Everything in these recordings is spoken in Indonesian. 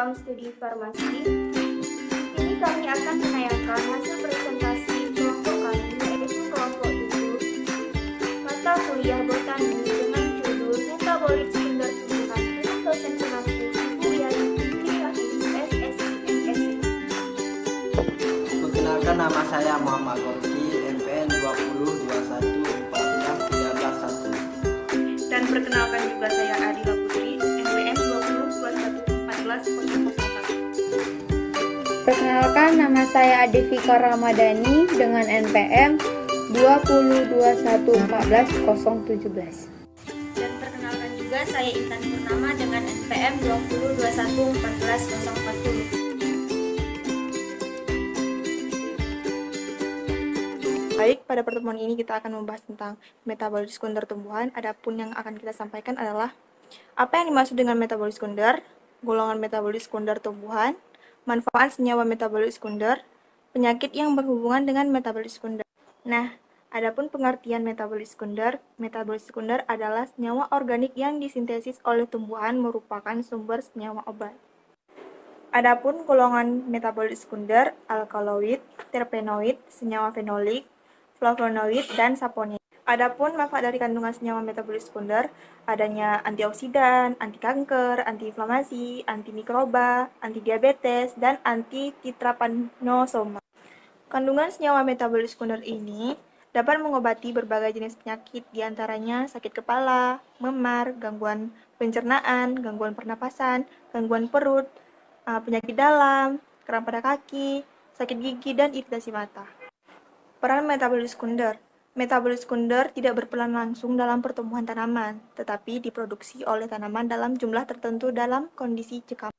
Ruang Studi Farmasi. Ini kami akan menayangkan hasil presentasi kelompok kami, yaitu kelompok 7 mata kuliah botani dengan judul Metabolit Sekunder Tumbuhan untuk dosen pengampu Ibu Yai Fikri Rahim, SSI, MSc. Perkenalkan, nama saya Muhammad Gorki, MPN 2021141311. Dan perkenalkan juga saya Adila Putri, MPN 20211411. Perkenalkan, nama saya Adivika Ramadhani dengan NPM 2021141017. Dan perkenalkan juga saya Intan Purnama dengan NPM 2021141040. Baik, pada pertemuan ini kita akan membahas tentang metabolit sekunder tumbuhan. Adapun yang akan kita sampaikan adalah apa yang dimaksud dengan metabolit sekunder, golongan metabolit sekunder tumbuhan, manfaat senyawa metabolit sekunder, penyakit yang berhubungan dengan metabolit sekunder. Nah, adapun pengertian metabolit sekunder adalah senyawa organik yang disintesis oleh tumbuhan merupakan sumber senyawa obat. Adapun golongan metabolit sekunder, alkaloid, terpenoid, senyawa fenolik, flavonoid, dan saponin. Adapun manfaat dari kandungan senyawa metabolit sekunder, adanya antioksidan, anti kanker, antiinflamasi, antimikroba, anti diabetes, dan anti trypanosoma. Kandungan senyawa metabolit sekunder ini dapat mengobati berbagai jenis penyakit, diantaranya sakit kepala, memar, gangguan pencernaan, gangguan pernapasan, gangguan perut, penyakit dalam, kram pada kaki, sakit gigi, dan iritasi mata. Peran metabolit sekunder. Metabolit sekunder tidak berperan langsung dalam pertumbuhan tanaman, tetapi diproduksi oleh tanaman dalam jumlah tertentu dalam kondisi cekam.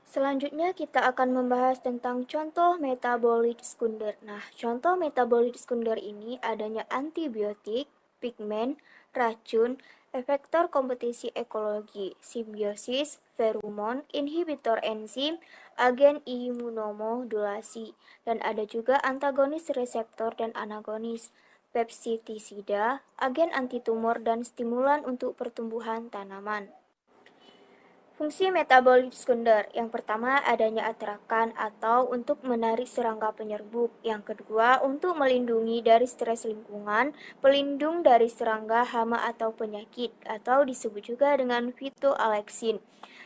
Selanjutnya kita akan membahas tentang contoh metabolit sekunder. Nah, contoh metabolit sekunder ini adanya antibiotik, pigmen, racun, efektor kompetisi ekologi, simbiosis, feromon, inhibitor enzim, agen imunomodulasi, dan ada juga antagonis reseptor dan agonis, peptidsida, agen antitumor, dan stimulan untuk pertumbuhan tanaman. Fungsi metabolit sekunder. Yang pertama, adanya atrakan atau untuk menarik serangga penyerbuk. Yang kedua, untuk melindungi dari stres lingkungan, pelindung dari serangga, hama atau penyakit, atau disebut juga dengan phytoalexin.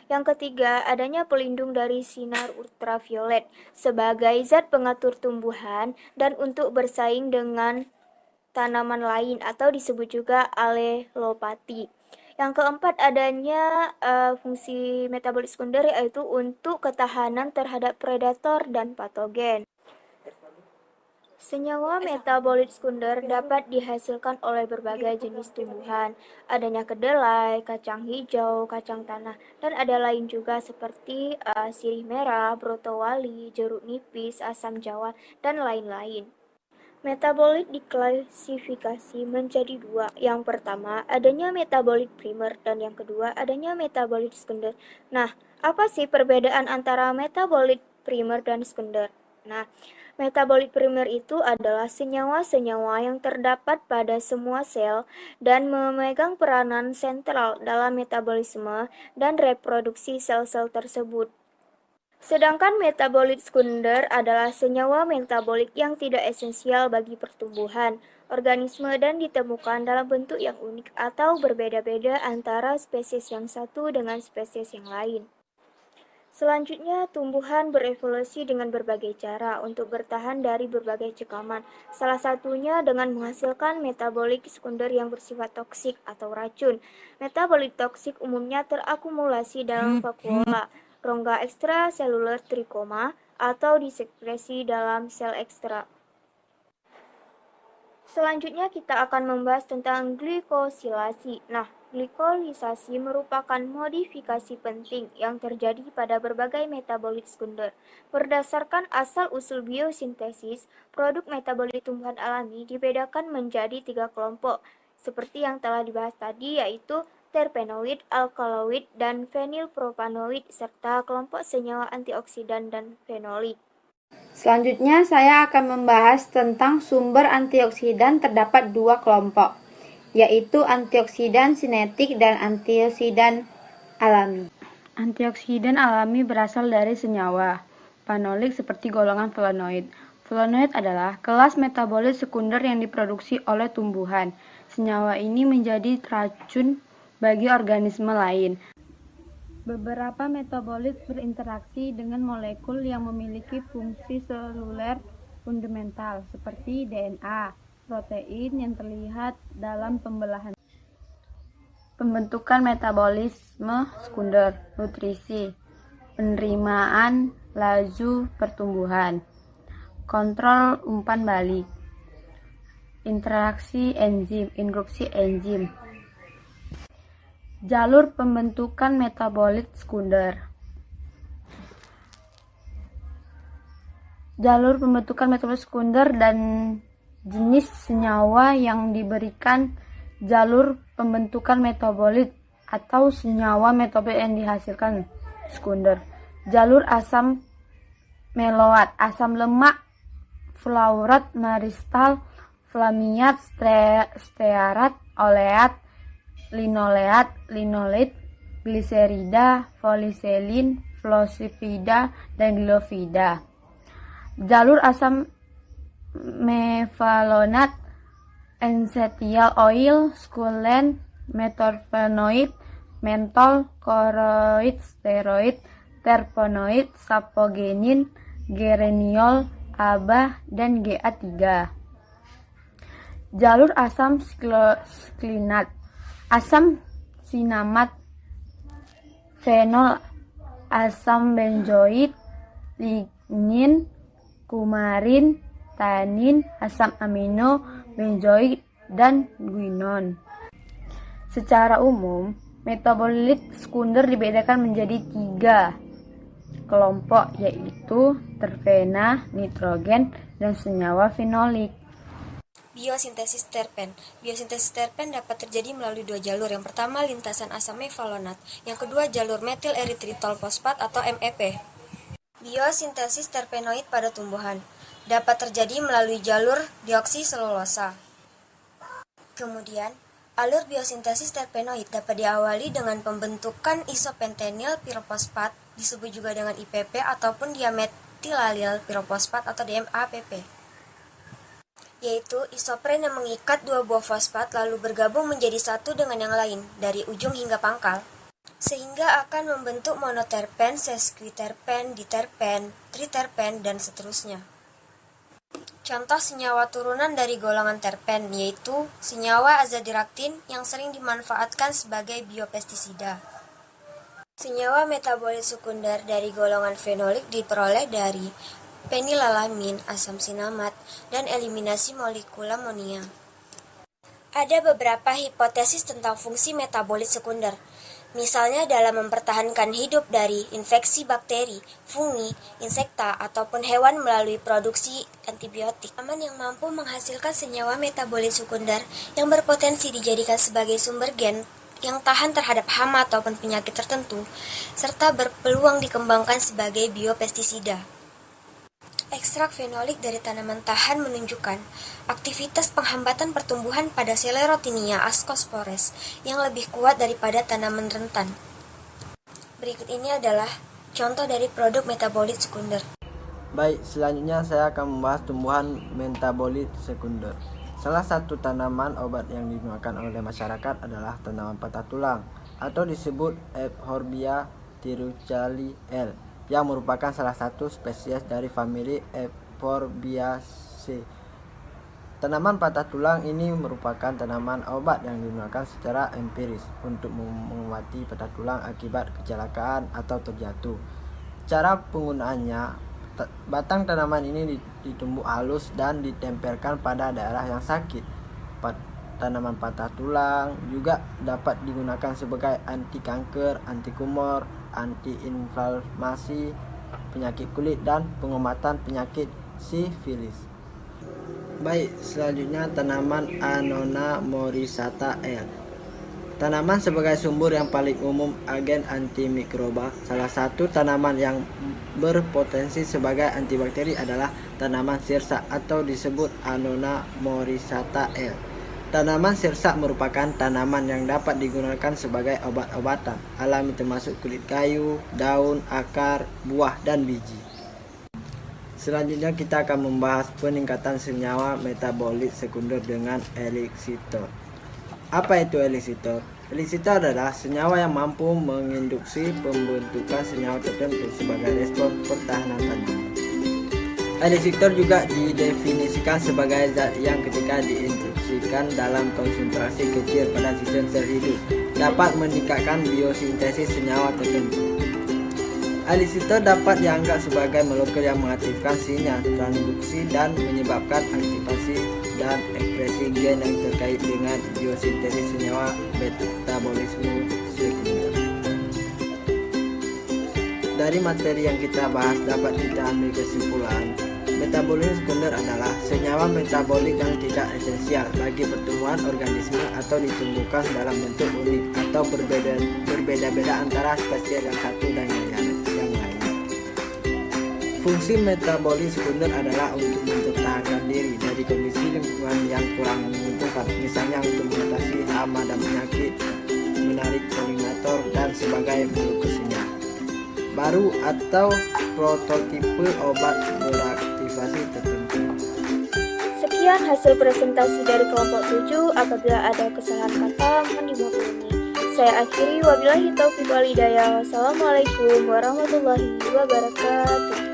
Yang ketiga, adanya pelindung dari sinar ultraviolet sebagai zat pengatur tumbuhan dan untuk bersaing dengan tanaman lain atau disebut juga alelopati. Yang keempat, adanya fungsi metabolit sekunder yaitu untuk ketahanan terhadap predator dan patogen. Senyawa metabolit sekunder dapat dihasilkan oleh berbagai jenis tumbuhan. Adanya kedelai, kacang hijau, kacang tanah, dan ada lain juga seperti sirih merah, brotowali, jeruk nipis, asam jawa, dan lain-lain. Metabolit diklasifikasi menjadi dua. Yang pertama, adanya metabolit primer, dan yang kedua, adanya metabolit sekunder. Nah, apa sih perbedaan antara metabolit primer dan sekunder? Nah, metabolit primer itu adalah senyawa-senyawa yang terdapat pada semua sel dan memegang peranan sentral dalam metabolisme dan reproduksi sel-sel tersebut. Sedangkan metabolit sekunder adalah senyawa metabolik yang tidak esensial bagi pertumbuhan organisme dan ditemukan dalam bentuk yang unik atau berbeda-beda antara spesies yang satu dengan spesies yang lain. Selanjutnya, tumbuhan berevolusi dengan berbagai cara untuk bertahan dari berbagai cekaman. Salah satunya dengan menghasilkan metabolit sekunder yang bersifat toksik atau racun. Metabolit toksik umumnya terakumulasi dalam vakuola, rongga ekstraseluler trikoma, atau disekresi dalam sel ekstra. Selanjutnya kita akan membahas tentang glikosilasi. Nah, glikolisasi merupakan modifikasi penting yang terjadi pada berbagai metabolit sekunder. Berdasarkan asal-usul biosintesis, produk metabolit tumbuhan alami dibedakan menjadi 3 kelompok, seperti yang telah dibahas tadi, yaitu terpenoid, alkaloid, dan fenilpropanoid, serta kelompok senyawa antioksidan dan fenolik. Selanjutnya saya akan membahas tentang sumber antioksidan. Terdapat 2 kelompok, yaitu antioksidan sinetik dan antioksidan alami. Antioksidan alami berasal dari senyawa fenolik seperti golongan flavonoid. Flavonoid adalah kelas metabolit sekunder yang diproduksi oleh tumbuhan. Senyawa ini menjadi racun bagi organisme lain. Beberapa metabolit berinteraksi dengan molekul yang memiliki fungsi seluler fundamental seperti DNA, protein yang terlihat dalam pembelahan. Pembentukan metabolisme sekunder, nutrisi, penerimaan laju pertumbuhan, kontrol umpan balik, interaksi enzim, induksi enzim. Jalur pembentukan metabolit sekunder. Jalur pembentukan metabolit sekunder dan jenis senyawa yang diberikan jalur pembentukan metabolit atau senyawa metabolit yang dihasilkan sekunder. Jalur asam meloat, asam lemak, fluorat, maristal, flamiat, stearat, oleat, linoleat, linolit, gliserida, foliselin, flosifida, dan glofida. Jalur asam mefalonat, essential oil, squalene, metorfenoid, mentol, koroid, steroid, terpenoid, sapogenin, geraniol, ABA, dan GA3. Jalur asam sklinat, asam sinamat, fenol, asam benzoid, lignin, kumarin, tanin, asam amino, benzoid, dan guinon. Secara umum, metabolit sekunder dibedakan menjadi 3 kelompok, yaitu terpena, nitrogen, dan senyawa fenolik. Biosintesis terpen. Biosintesis terpen dapat terjadi melalui 2 jalur. Yang pertama, lintasan asam mefalonat. Yang kedua, jalur metil eritritol fosfat atau MEP. Biosintesis terpenoid pada tumbuhan dapat terjadi melalui jalur deoksiselulosa. Kemudian, alur biosintesis terpenoid dapat diawali dengan pembentukan isopentenyl pirofosfat, disebut juga dengan IPP, ataupun diametilalil pirofosfat atau DMAPP, yaitu isopren yang mengikat 2 buah fosfat lalu bergabung menjadi satu dengan yang lain dari ujung hingga pangkal, sehingga akan membentuk monoterpen, sesquiterpen, diterpen, triterpen, dan seterusnya. Contoh senyawa turunan dari golongan terpen yaitu senyawa azadirachtin yang sering dimanfaatkan sebagai biopestisida. Senyawa metabolit sekunder dari golongan fenolik diperoleh dari penilalamin, asam sinamat, dan eliminasi molekul amonia. Ada beberapa hipotesis tentang fungsi metabolit sekunder. Misalnya dalam mempertahankan hidup dari infeksi bakteri, fungi, insekta, ataupun hewan melalui produksi antibiotik. Tanaman yang mampu menghasilkan senyawa metabolit sekunder yang berpotensi dijadikan sebagai sumber gen yang tahan terhadap hama ataupun penyakit tertentu, serta berpeluang dikembangkan sebagai biopestisida. Ekstrak fenolik dari tanaman tahan menunjukkan aktivitas penghambatan pertumbuhan pada Sclerotinia ascospores yang lebih kuat daripada tanaman rentan. Berikut ini adalah contoh dari produk metabolit sekunder. Baik, selanjutnya saya akan membahas tumbuhan metabolit sekunder. Salah satu tanaman obat yang digunakan oleh masyarakat adalah tanaman patah tulang atau disebut Euphorbia tirucali L, yang merupakan salah satu spesies dari famili Euphorbiaceae. Tanaman patah tulang ini merupakan tanaman obat yang digunakan secara empiris untuk mengobati patah tulang akibat kecelakaan atau terjatuh. Cara penggunaannya, batang tanaman ini ditumbuk halus dan ditempelkan pada daerah yang sakit. Tanaman patah tulang juga dapat digunakan sebagai anti kanker, anti tumor, anti-inflamasi, penyakit kulit, dan pengobatan penyakit sifilis. Baik, selanjutnya tanaman Annona morisata L. Tanaman sebagai sumber yang paling umum agen antimikroba. Salah satu tanaman yang berpotensi sebagai antibakteri adalah tanaman sirsa atau disebut Annona morisata L. Tanaman sirsak merupakan tanaman yang dapat digunakan sebagai obat-obatan alami termasuk kulit kayu, daun, akar, buah, dan biji. Selanjutnya kita akan membahas peningkatan senyawa metabolit sekunder dengan elixir. Apa itu elixir? Elixir adalah senyawa yang mampu menginduksi pembentukan senyawa tertentu sebagai respon pertahanan tanaman. Elixir juga didefinisikan sebagai zat yang ketika diinstruksikan dalam konsentrasi kecil pada sistem sel hidup dapat meningkatkan biosintesis senyawa tertentu. Elixir dapat dianggap sebagai molekul yang mengaktifkan sinyal transduksi dan menyebabkan aktivasi dan ekspresi gen yang terkait dengan biosintesis senyawa metabolisme sekunder. Dari materi yang kita bahas dapat kita ambil kesimpulan, metabolisme sekunder adalah senyawa metabolik yang tidak esensial bagi pertumbuhan organisme atau ditumbuhkan dalam bentuk unik atau berbeda-beda antara spesies yang satu dan yang lain. Fungsi metabolisme sekunder adalah untuk mempertahankan diri dari kondisi lingkungan yang kurang menguntungkan, misalnya untuk mengatasi hama dan penyakit, menarik polinator, dan sebagai melukisnya baru atau prototipe obat beraktivasi tertentu. Sekian hasil presentasi dari kelompok 7. Apabila ada kesalahan kata, mohon dimaklumi. Saya akhiri, wabillahi taufiq wal hidayah. Wassalamualaikum warahmatullahi wabarakatuh.